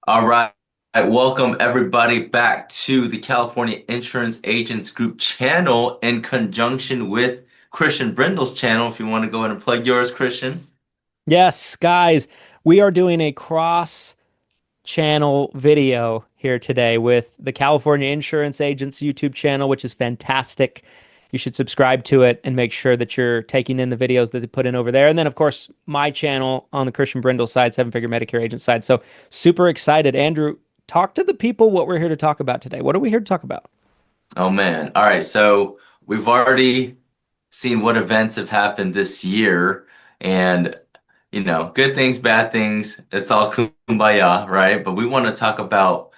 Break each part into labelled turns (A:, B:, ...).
A: All right. Welcome everybody back to the California Insurance Agents Group channel in conjunction with Christian Brindle's channel. If you want to go ahead and plug yours, Christian.
B: Yes, guys, we are doing a cross-channel video here today with the California Insurance Agents YouTube channel, which is fantastic. You should subscribe to it and make sure that you're taking in the videos that they put in over there. And then, of course, my channel on the Christian Brindle side, Seven Figure Medicare Agent side. So super excited. Andrew, talk to the people what we're here to talk about today. What are we here to talk about?
A: Oh man. All right. So we've already seen what events have happened this year and good things, bad things. It's all kumbaya, right? But we want to talk about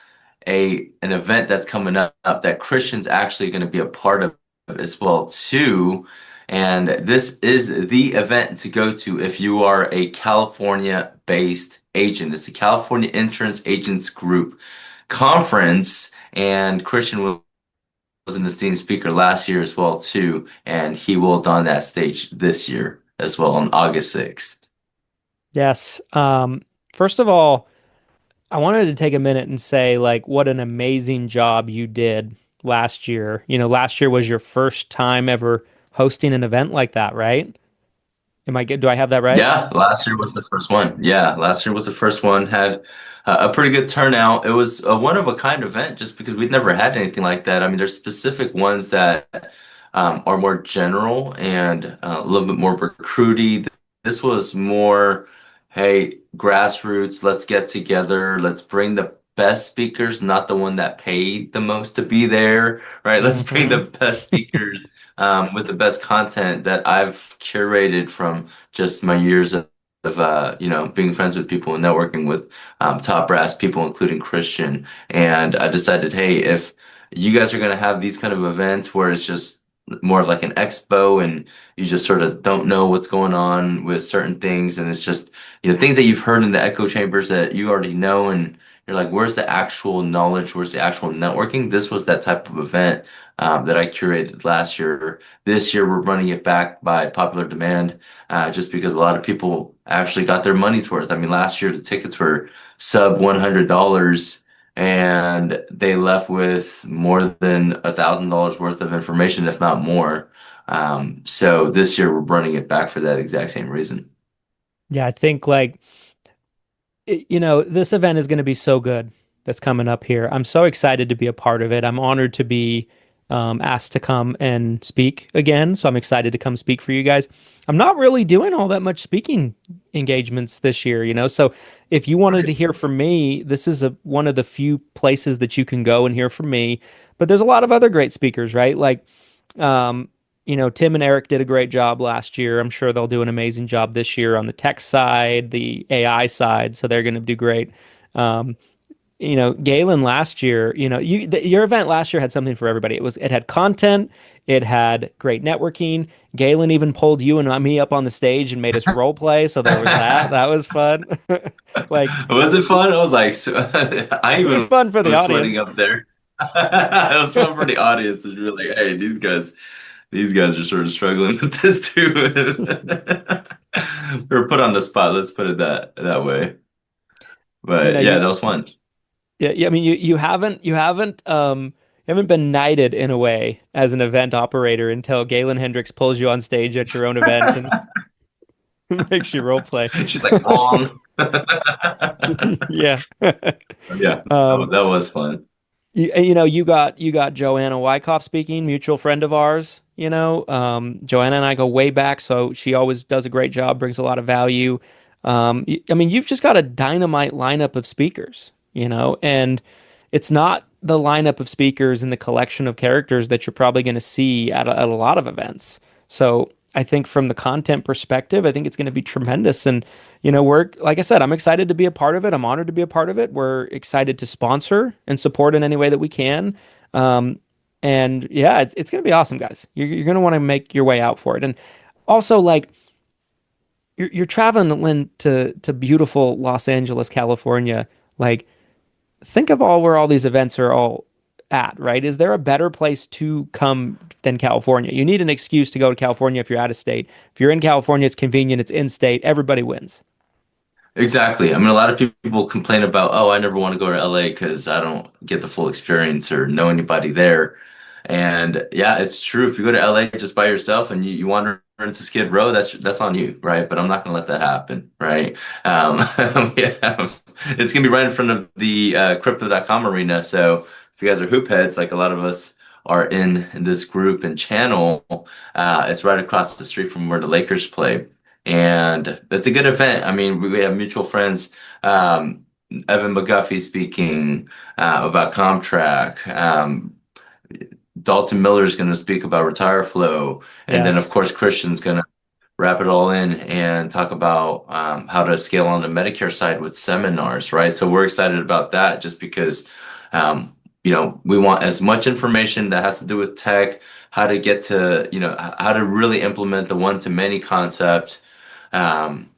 A: an event that's coming up that Christian's actually going to be a part of as well too. And this is the event to go to if you are a California-based agent. It's the California Insurance Agents Group Conference, and Christian was an esteemed speaker last year as well too, and he will don that stage this year as well on August 6th.
B: Yes. First of all, I wanted to take a minute and say, like, what an amazing job you did last year. Last year was your first time ever hosting an event like that, right? Do I have that right?
A: Yeah, last year was the first one. Yeah, last year was the first one. Had a pretty good turnout. It was a one of a kind event just because we'd never had anything like that. I mean, there's specific ones that are more general and a little bit more recruity. This was more, hey, grassroots, let's get together, let's bring the best speakers, not the one that paid the most to be there, right? Let's bring the
B: Hmm.
A: best speakers with the best content that I've curated from just my years of being friends with people and networking with top brass people, including Christian. And I decided, hey, if you guys are going to have these kind of events where it's just more of like an expo and you just sort of don't know what's going on with certain things, and it's just, things that you've heard in the echo chambers that you already know, and you're like, where's the actual knowledge? Where's the actual networking? This was that type of event that I curated last year. This year, we're running it back by popular demand, just because a lot of people actually got their money's worth. I mean, last year the tickets were sub $100, and they left with more than $1,000 worth of information, if not more. So this year we're running it back for that exact same reason.
B: Yeah, I think this event is going to be so good that's coming up here. I'm so excited to be a part of it. I'm honored to be asked to come and speak again. So I'm excited to come speak for you guys. I'm not really doing all that much speaking engagements this year. So if you wanted to
A: Right.
B: hear from me, this is one of the few places that you can go and hear from me. But there's a lot of other great speakers, right? Um, Tim and Eric did a great job last year. I'm sure they'll do an amazing job this year on the tech side, the AI side. So they're going to do great. Um, Gaylan last year, your event last year had something for everybody. It had content, it had great networking. Gaylan even pulled you and me up on the stage and made us role play. So there was that. That was fun. Like
A: Was it fun? I was like, I
B: it was
A: even
B: fun for the
A: was sweating
B: audience.
A: up there. It was fun for the audience to be like, hey, these guys are sort of struggling with this too. We're put on the spot. Let's put it that way.
B: You know,
A: But yeah,
B: you
A: that was fun.
B: Yeah, yeah, I mean, you haven't been knighted in a way as an event operator until Gaylan Hendricks pulls you on stage at your own event and makes you role play.
A: She's like, wrong.
B: Yeah.
A: Yeah,
B: Um,
A: that was fun.
B: you got Joanna Wyckoff speaking, mutual friend of ours. Joanna and I go way back, so she always does a great job, brings a lot of value. I mean, you've just got a dynamite lineup of speakers, and it's not the lineup of speakers and the collection of characters that you're probably going to see at a lot of events. So I think from the content perspective, I think it's going to be tremendous. And, like I said, I'm excited to be a part of it. I'm honored to be a part of it. We're excited to sponsor and support in any way that we can. Um, and yeah, it's going to be awesome, guys. You're going to want to make your way out for it. And also, like, you're traveling to beautiful Los Angeles, California. Like, think of all where all these events are all at, right? Is there a better place to come than California? You need an excuse to go to California if you're out of state. If you're in California, it's convenient, it's in state, everybody wins.
A: Exactly. I mean, a lot of people complain about, oh, I never want to go to LA because I don't get the full experience or know anybody there. And yeah, it's true. If you go to LA just by yourself and you wander into Skid Row, that's on you, right? But I'm not going to let that happen, right? Um, yeah, it's going to be right in front of the crypto.com arena. So if you guys are hoop heads, like a lot of us are in this group and channel, it's right across the street from where the Lakers play. And it's a good event. I mean, we have mutual friends, um, Evan McGuffie speaking about Comtrack. Dalton Miller is going to speak about RetireFlo. And then,
B: Yes.
A: of course, Christian's going to wrap it all in and talk about how to scale on the Medicare side with seminars, right? So we're excited about that just because, um, we want as much information that has to do with tech, how to get to, how to really implement the one-to-many concept, um,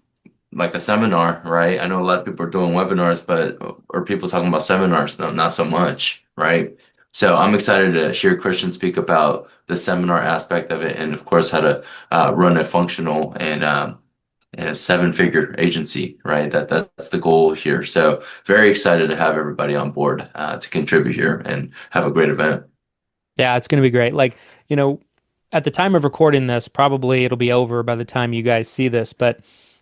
A: like a seminar, right? I know a lot of people are doing webinars, but or people talking about seminars, no, not so much, right? So I'm excited to hear Christian speak about the seminar aspect of it, and of course how to run a functional and a seven-figure agency, right? That's the goal here. So very excited to have everybody on board to contribute here and have a great event.
B: Yeah, it's going to be great. Like, you know, at the time of recording this, probably it'll be over by the time you guys see this, but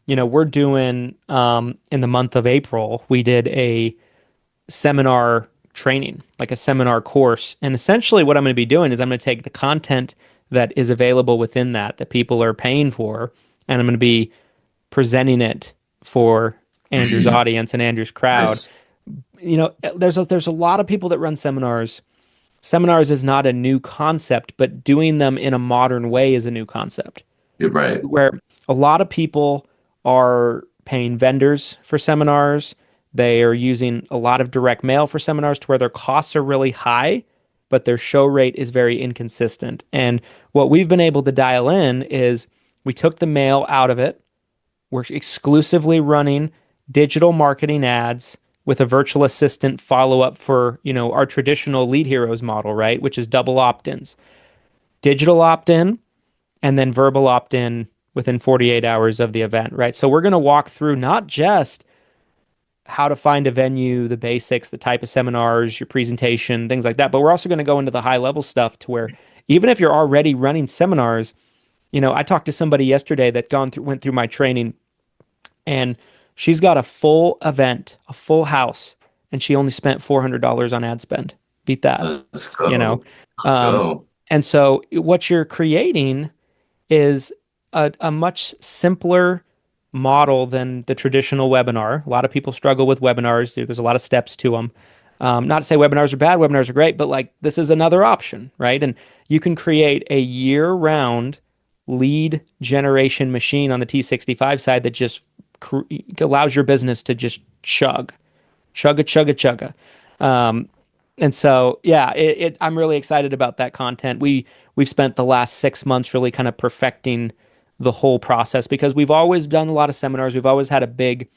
B: we're doing in the month of April, we did a seminar training, like a seminar course. And essentially what I'm going to be doing is I'm going to take the content that is available within that people are paying for, and I'm going to be presenting it for Andrew's
A: Mm,
B: audience and Andrew's crowd.
A: nice.
B: There's a lot of people that run seminars. Seminars is not a new concept, but doing them in a modern way is a new concept.
A: You're right.
B: Where a lot of people are paying vendors for seminars. They are using a lot of direct mail for seminars to where their costs are really high, but their show rate is very inconsistent. And what we've been able to dial in is we took the mail out of it. We're exclusively running digital marketing ads with a virtual assistant follow up for, our traditional lead heroes model, right? Which is double opt-ins, digital opt-in, and then verbal opt-in within 48 hours of the event, right? So we're going to walk through not just how to find a venue, the basics, the type of seminars, your presentation, things like that, but we're also going to go into the high level stuff to where even if you're already running seminars, I talked to somebody yesterday that went through my training, and she's got a full event, a full house, and she only spent $400 on ad spend. Beat that,
A: Let's
B: you know.
A: go. Let's
B: Um,
A: go.
B: and so what you're creating is a much simpler model than the traditional webinar. A lot of people struggle with webinars. There's a lot of steps to them. Not to say webinars are bad, webinars are great, but like this is another option, right? And you can create a year-round lead generation machine on the T65 side that just allows your business to just chugga, chugga, chugga. Um, and so, yeah, I'm really excited about that content. We've spent the last 6 months really kind of perfecting the whole process because we've always done a lot of seminars. We've always had a big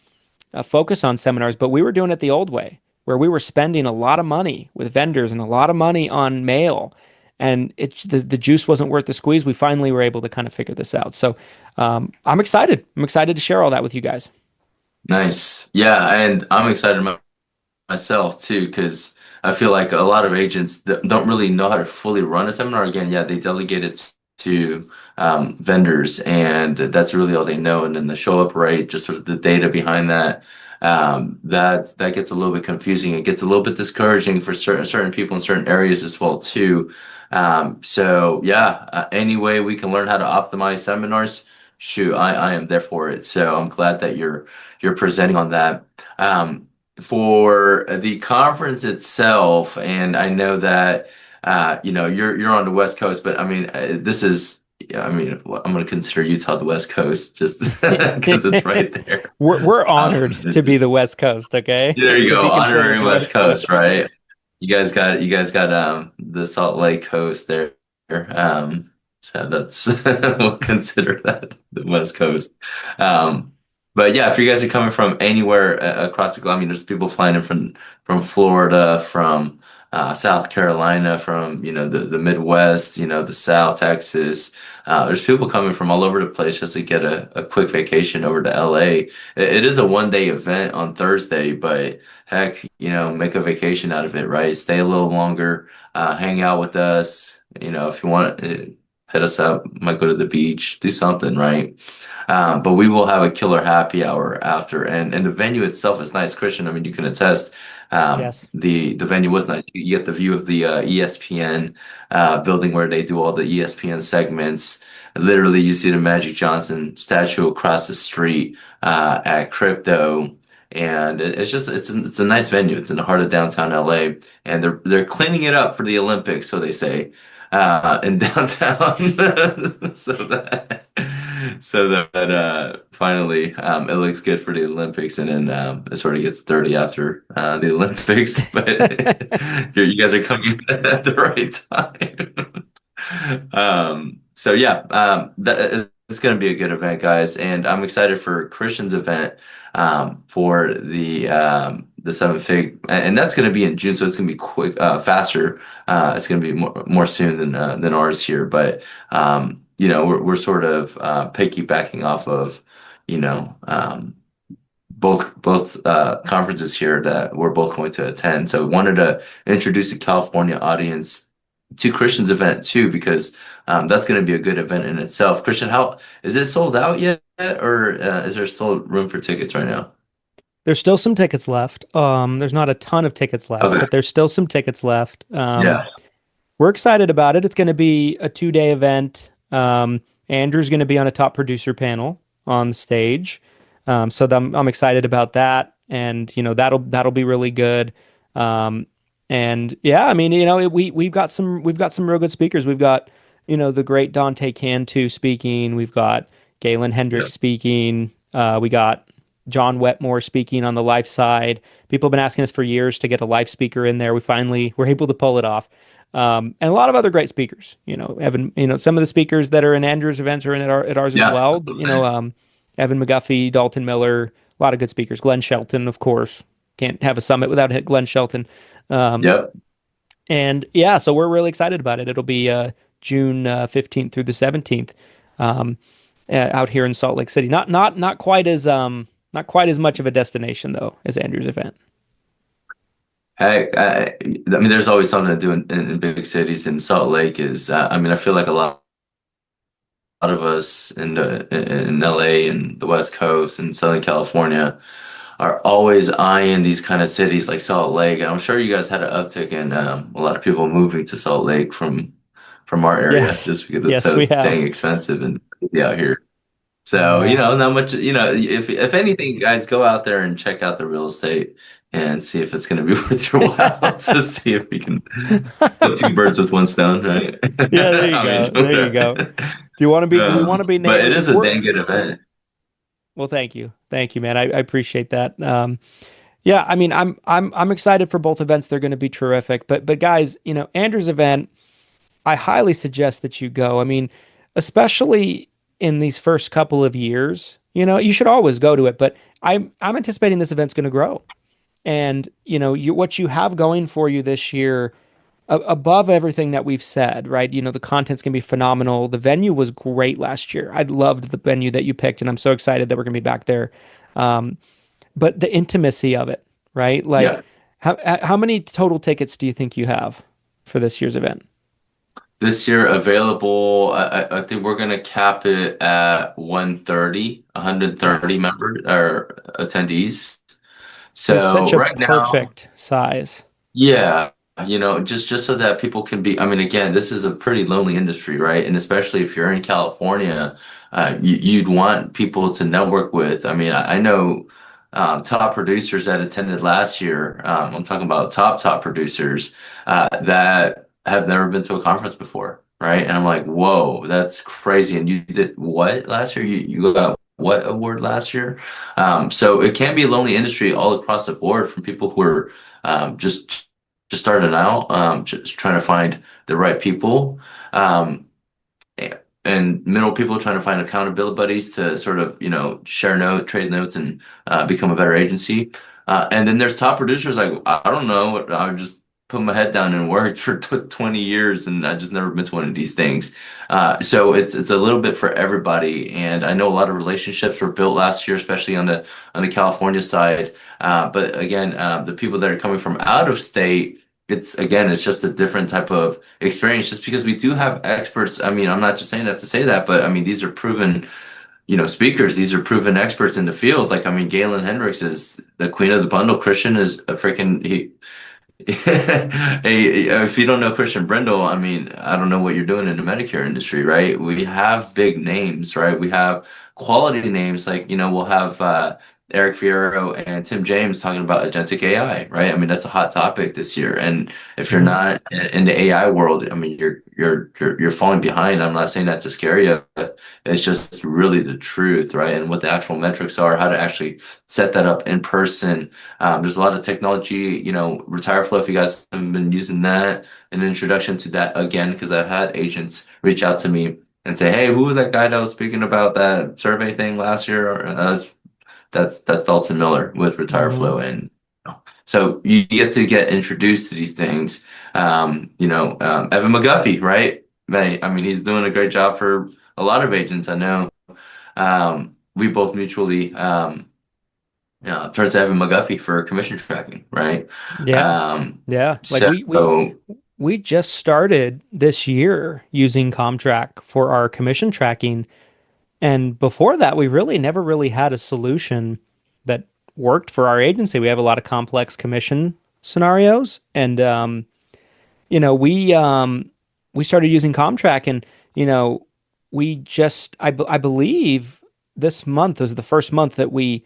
B: focus on seminars, but we were doing it the old way, where we were spending a lot of money with vendors and a lot of money on mail, and the juice wasn't worth the squeeze. We finally were able to kind of figure this out. So I'm excited. I'm excited to share all that with you guys.
A: Nice. Yeah, and I'm excited myself too, because I feel like a lot of agents that don't really know how to fully run a seminar. Again, yeah, they delegate it to vendors, and that's really all they know. And then the show up rate, just sort of the data behind that, that gets a little bit confusing. It gets a little bit discouraging for certain people in certain areas as well too. So yeah, any way we can learn how to optimize seminars, shoot, I am there for it. So I'm glad that you're presenting on that. For the conference itself, and I know that you're on the West Coast, but I mean this is yeah, I mean I'm going to consider Utah the West Coast just because it's right there.
B: We're honored
A: Um,
B: to be the West Coast, okay?
A: there you
B: To
A: go,
B: be considered
A: honorary
B: the
A: West
B: West Coast.
A: Coast, right? You guys got the Salt Lake Coast there. So that's we'll consider that the West Coast. Um, but yeah, if you guys are coming from anywhere across the globe, I mean, there's people flying in from Florida, from South Carolina, from the Midwest, the South, Texas. There's people coming from all over the place just to get a quick vacation over to LA. It is a 1 day event on Thursday, but heck, make a vacation out of it, right? Stay a little longer, hang out with us. If you want, hit us up. Might go to the beach, do something, right? But we will have a killer happy hour after, and the venue itself is nice. Christian, I mean, you can attest.
B: Yes.
A: The venue was nice. You get the view of the ESPN building where they do all the ESPN segments. Literally, you see the Magic Johnson statue across the street at Crypto. And it's a nice venue. It's in the heart of downtown LA, and they're cleaning it up for the Olympics, so they say, in downtown, so that finally it looks good for the Olympics, and then it sort of gets dirty after the Olympics. But you guys are coming at the right time. So yeah, it's going to be a good event, guys, and I'm excited for Christian's event for the Seven Fig, and that's going to be in June, so it's going to be quick, faster. It's going to be more soon than ours here, but we're sort of piggybacking off of you know both conferences here that we're both going to attend. So wanted to introduce the California audience to Christian's event too, because that's going to be a good event in itself. Christian, how is it sold out yet, or is there still room for tickets right now?
B: There's still some tickets left. There's not a ton of tickets left,
A: Okay.
B: but there's still some tickets left.
A: Yeah.
B: We're excited about it. It's going to be a 2 day event. Andrew's going to be on a top producer panel on the stage. I'm excited about that. And, that'll be really good. And yeah, I mean, we've got some real good speakers. We've got, the great Dante Cantu speaking. We've got Gaylan
A: Yeah.
B: Hendricks speaking. We got John Wetmore speaking on the life side. People have been asking us for years to get a life speaker in there. We finally were able to pull it off. And a lot of other great speakers. Evan. Some of the speakers that are in Andrew's events are at ours as
A: Yeah.
B: well.
A: Absolutely.
B: Evan McGuffie, Dalton Miller, a lot of good speakers. Glenn Shelton, of course. Can't have a summit without Glenn Shelton. Um,
A: Yep.
B: and yeah, so we're really excited about it. It'll be June 15th through the 17th, um, out here in Salt Lake City. Not quite as much of a destination though as Andrew's event.
A: Hey, I mean, there's always something to do in big cities, and Salt Lake is. I mean, I feel like a lot of us in LA and the West Coast and Southern California are always eyeing these kind of cities like Salt Lake. And I'm sure you guys had an uptick in a lot of people moving to Salt Lake from our area
B: Yes,
A: just because it's
B: yes, we
A: so
B: have.
A: dang expensive and crazy out here. So,
B: Yeah.
A: not much, if anything, guys, go out there and check out the real estate and see if it's going to be worth your while to see if we can kill two birds with one stone, right?
B: Yeah, there you
A: I mean,
B: go. There you go. Do we want to be
A: but it
B: neighbors?
A: is a dang good event.
B: Well, thank you. Thank you, man. I appreciate that. Yeah, I mean, I'm excited for both events. They're going to be terrific. But guys, Andrew's event, I highly suggest that you go. I mean, especially in these first couple of years, you should always go to it, but I'm anticipating this event's going to grow. And, what you have going for you this year, above everything that we've said, right? The content's going to be phenomenal. The venue was great last year. I loved the venue that you picked, and I'm so excited that we're going to be back there. Um, but the intimacy of it, right? Like,
A: Yeah.
B: how many total tickets do you think you have for this year's event?
A: This year available, I think we're gonna cap it at 130,
B: Oh,
A: 130 members or attendees.
B: it is
A: So
B: such a
A: right now,
B: perfect size.
A: yeah, just so that people can be, I mean, again, this is a pretty lonely industry, right? And especially if you're in California, you'd want people to network with. I mean, I know top producers that attended last year. I'm talking about top producers that have never been to a conference before, right? And I'm like, whoa, that's crazy. And you did what last year? You got what award last year? So it can be a lonely industry all across the board from people who are just starting out, just trying to find the right people, a- and middle people trying to find accountability buddies to sort of, trade notes and become a better agency. And then there's top producers like, I don't know, I just put my head down and worked for tw 20 years, and I just never been to one of these things. So it's a little bit for everybody, and I know a lot of relationships were built last year, especially on the California side. But again, the people that are coming from out of state, it's just a different type of experience. Just because we do have experts. I mean, I'm not just saying that to say that, but I mean these are proven, speakers. These are proven experts in the field. Like, I mean, Gaylan Hendricks is the queen of the bundle. Christian is a freaking he. Hey, if you don't know Christian Brindle, I mean, I don't know what you're doing in the Medicare industry, right? We have big names, right? We have quality names like, we'll have Eric Fierro and Tim James talking about agentic AI, right? I mean, that's a hot topic this year. And if you're
B: Mhm.
A: not in the AI world, I mean, you're falling behind. I'm not saying that to scare you, but it's just really the truth, right? And what the actual metrics are, how to actually set that up in person. There's a lot of technology, RetireFlo, if you guys haven't been using that, an introduction to that again, because I've had agents reach out to me and say, hey, who was that guy that was speaking about that survey thing last year? That's Dalton Miller with
B: Mhm.
A: RetireFlo. And so you get introduced to these things. Evan McGuffie, right? I mean, he's doing a great job for a lot of agents I know. We both mutually turns to Evan McGuffie for commission tracking, right?
B: Yeah.
A: Um,
B: Yeah. Like
A: so
B: we just started this year using Comtrack for our commission tracking. And before that, we really never really had a solution that worked for our agency. We have a lot of complex commission scenarios. And we started using Comtrack and, you know, I believe this month was the first month that we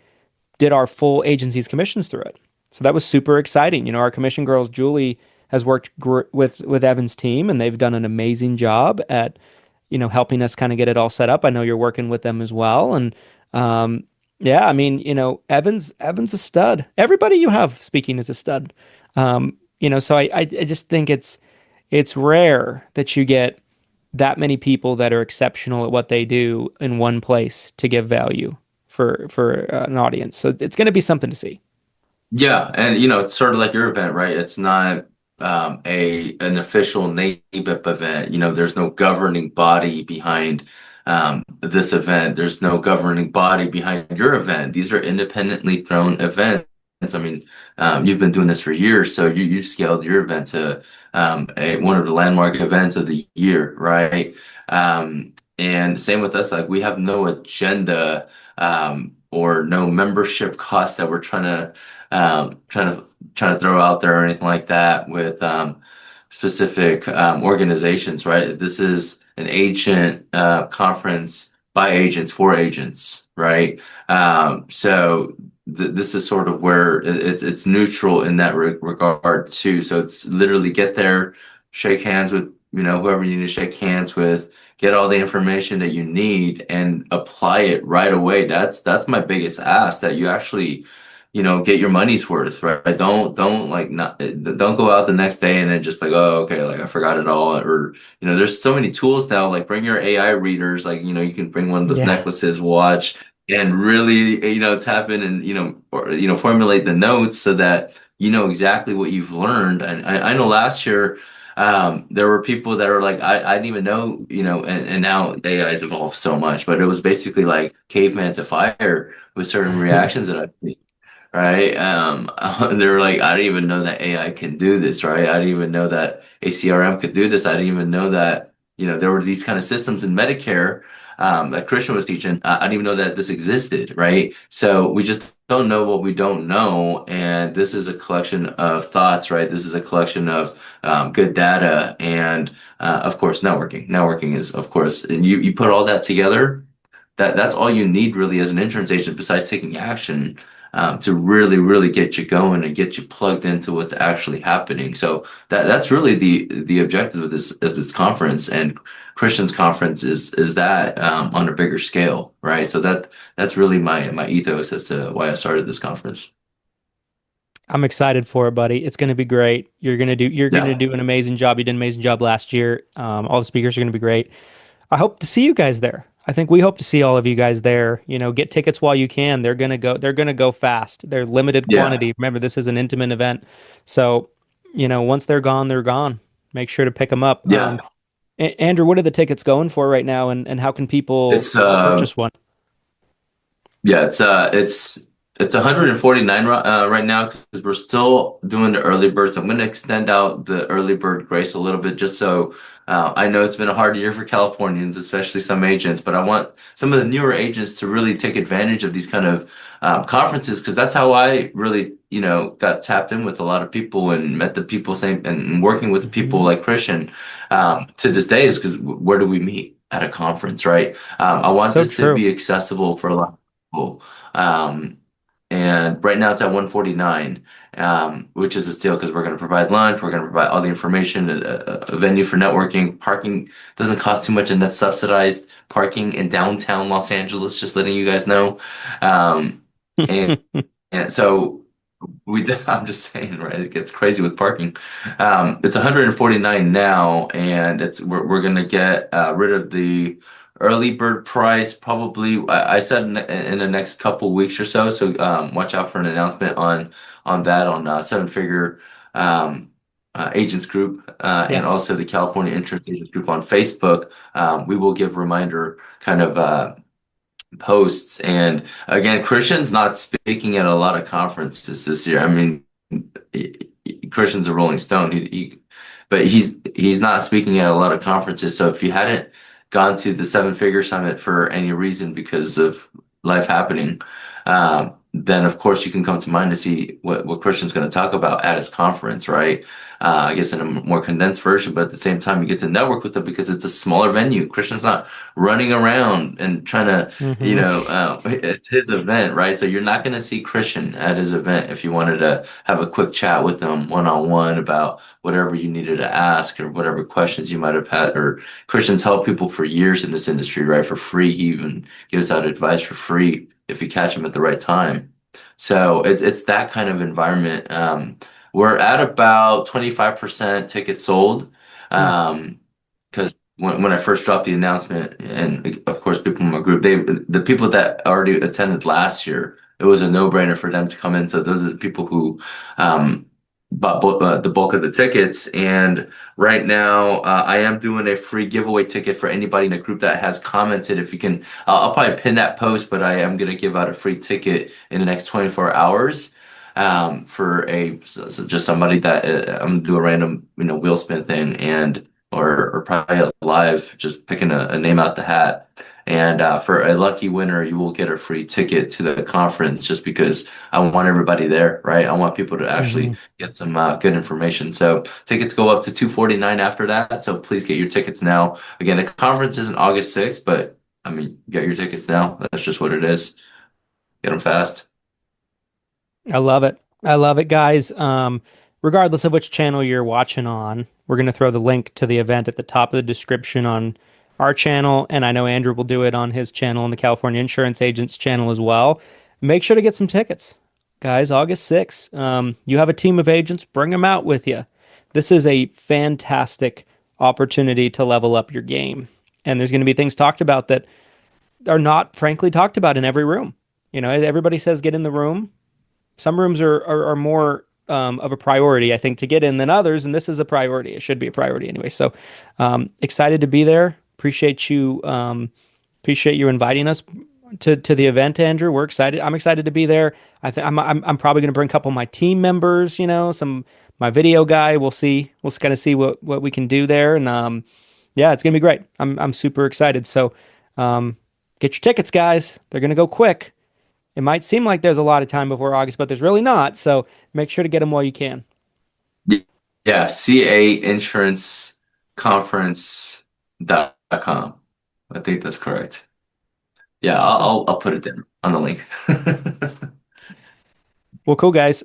B: did our full agency's commissions through it. So that was super exciting. You know, our commission girls, Julie, has worked with Evan's team, and they've done an amazing job at, helping us kind of get it all set up. I know you're working with them as well, and um, yeah, I mean, Evan's a stud. Everybody you have speaking is a stud. So I just think it's rare that you get that many people that are exceptional at what they do in one place to give value for an audience. So it's going to be something to see.
A: yeah, and it's sort of like your event, right? It's not a an official NABIP event. There's no governing body behind this event. There's no governing body behind your event. These are independently thrown events. I mean, you've been doing this for years, so you scaled your event to one of the landmark events of the year, right? And same with us, like we have no agenda or no membership cost that we're trying to throw out there or anything like that with specific organizations, right? This is an agent conference by agents for agents, right? So this is sort of where it's neutral in that regard too. So it's literally get there, shake hands with whoever you need to shake hands with, get all the information that you need, and apply it right away. That's my biggest ask, that you actually get your money's worth, right? Don't like not don't go out the next day and then just like, oh, okay, like I forgot it all. Or, there's so many tools now, like bring your AI readers, like, you can bring one of those
B: Yeah.
A: necklaces, watch, and really, tap in and, formulate the notes so that you know exactly what you've learned. And I know last year, there were people that are like, I didn't even know, and now AI has evolved so much, but it was basically like caveman to fire with certain reactions that I right? They were like, I didn't even know that AI can do this, right? I didn't even know that ACRM could do this. I didn't even know that, there were these kind of systems in Medicare, that Christian was teaching. I didn't even know that this existed, right? So we just don't know what we don't know. And this is a collection of thoughts, right? This is a collection of good data and, of course, networking. Networking is, of course, and you put all that together, that's all you need really as an insurance agent besides taking action to really, really get you going and get you plugged into what's actually happening. So that's really the objective of this conference, and Christian's conference is that on a bigger scale, right? So that's really my ethos as to why I started this conference.
B: I'm excited for it, buddy. It's going to be great. You're going to
A: Yeah.
B: do an amazing job. You did an amazing job last year. All the speakers are going to be great. I hope to see you guys there. I think we hope to see all of you guys there. Get tickets while you can. They're going to go fast. They're limited
A: Yeah.
B: quantity. Remember, this is an intimate event. So, once they're gone, they're gone. Make sure to pick them up.
A: Yeah,
B: Andrew, what are the tickets going for right now, and how can people
A: it's
B: purchase one?
A: yeah, it's 149 right now because we're still doing the early birds. I'm going to extend out the early bird grace a little bit just so I know it's been a hard year for Californians, especially some agents, but I want some of the newer agents to really take advantage of these kind of conferences because that's how I really, got tapped in with a lot of people and met the people same and working with the people
B: Hmm.
A: like Christian to this day is because where do we meet? At a conference, right? I want
B: So
A: this to
B: true.
A: be accessible for a lot. Cool. Um, and right now it's at 149, which is a steal because we're going to provide lunch, we're going to provide all the information, a venue for networking. Parking doesn't cost too much, and that's subsidized parking in downtown Los Angeles, just letting you guys know. Um, and, and so I'm just saying, right? It gets crazy with parking. It's 149 now, and we're gonna get rid of the early bird price probably. I said in the next couple weeks or so. So watch out for an announcement on that on Seven Figure Agents Group and
B: Yes.
A: also the California Insurance Agents Group on Facebook. We will give reminder kind of posts. And again, Christian's not speaking at a lot of conferences this year. I mean, Christian's a Rolling Stone. But he's not speaking at a lot of conferences. So if you hadn't gone to the Seven Figure Summit for any reason because of life happening, then of course you can come to mind to see what Christian's going to talk about at his conference, right? I guess in a more condensed version, but at the same time you get to network with him because it's a smaller venue. Christian's not running around and trying to
B: Hmm.
A: it's his event, right? So you're not going to see Christian at his event if you wanted to have a quick chat with him one-on-one about whatever you needed to ask or whatever questions you might have had. Or Christian's helped people for years in this industry, right? For free. He even gives out advice for free if you catch him at the right time. So it's that kind of environment. We're at about 25% tickets sold. Um, because when I first dropped the announcement, and of course people in my group, the people that already attended last year, it was a no-brainer for them to come in. So those are the people who um, bought the bulk of the tickets. And right now, I am doing a free giveaway ticket for anybody in the group that has commented. If you can, I'll probably pin that post, but I am going to give out a free ticket in the next 24 hours. For so just somebody that I'm gonna do a random, wheel spin thing and or probably a live, just picking a name out the hat. And for a lucky winner, you will get a free ticket to the conference just because I want everybody there, right? I want people to actually
B: Hmm.
A: get some good information. So tickets go up to 249 after that. So please get your tickets now. Again, the conference isn't August 6th, but I mean, get your tickets now. That's just what it is. Get them fast.
B: I love it. I love it, guys. Regardless of which channel you're watching on, we're going to throw the link to the event at the top of the description on our channel. And I know Andrew will do it on his channel and the California Insurance Agents channel as well. Make sure to get some tickets, guys. August 6th. You have a team of agents, bring them out with you. This is a fantastic opportunity to level up your game. And there's going to be things talked about that are not, frankly, talked about in every room. Everybody says get in the room. Some rooms are more of a priority, I think, to get in than others, and this is a priority. It should be a priority anyway. So excited to be there. Appreciate you inviting us to the event, Andrew. We're excited. I'm excited to be there. I think I'm probably going to bring a couple of my team members. Some my video guy. We'll see. We'll kind of see what we can do there, and yeah, it's gonna be great. I'm super excited. So um, get your tickets, guys. They're gonna go quick. It might seem like there's a lot of time before August, but there's really not. So make sure to get them while you can.
A: Yeah, cainsurancconference.com. I think that's correct. Yeah,
B: Awesome.
A: I'll put it there on the link.
B: Well, cool, guys.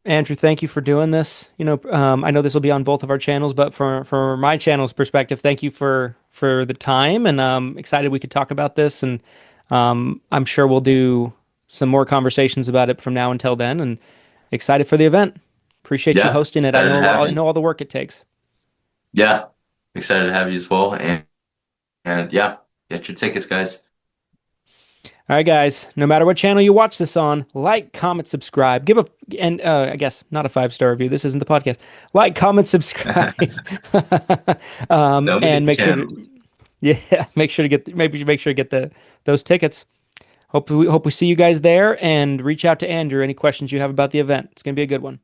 B: Andrew, thank you for doing this. I know this will be on both of our channels, but for my channel's perspective, thank you for the time, and excited we could talk about this. And I'm sure we'll do some more conversations about it from now until then. And excited for the event. Appreciate you
A: Yeah,
B: hosting it. I
A: excited to
B: know
A: have
B: I
A: you.
B: know all the work it takes.
A: Yeah, excited to have you as well. And yeah, get your tickets, guys.
B: All right, guys. No matter what channel you watch this on, like, comment, subscribe. Give a and I guess not a 5-star review. This isn't the podcast. Like, comment, subscribe,
A: So many
B: and make sure to
A: channels.
B: yeah, make sure to get the those tickets. Hope we see you guys there, and reach out to Andrew any questions you have about the event. It's gonna be a good one.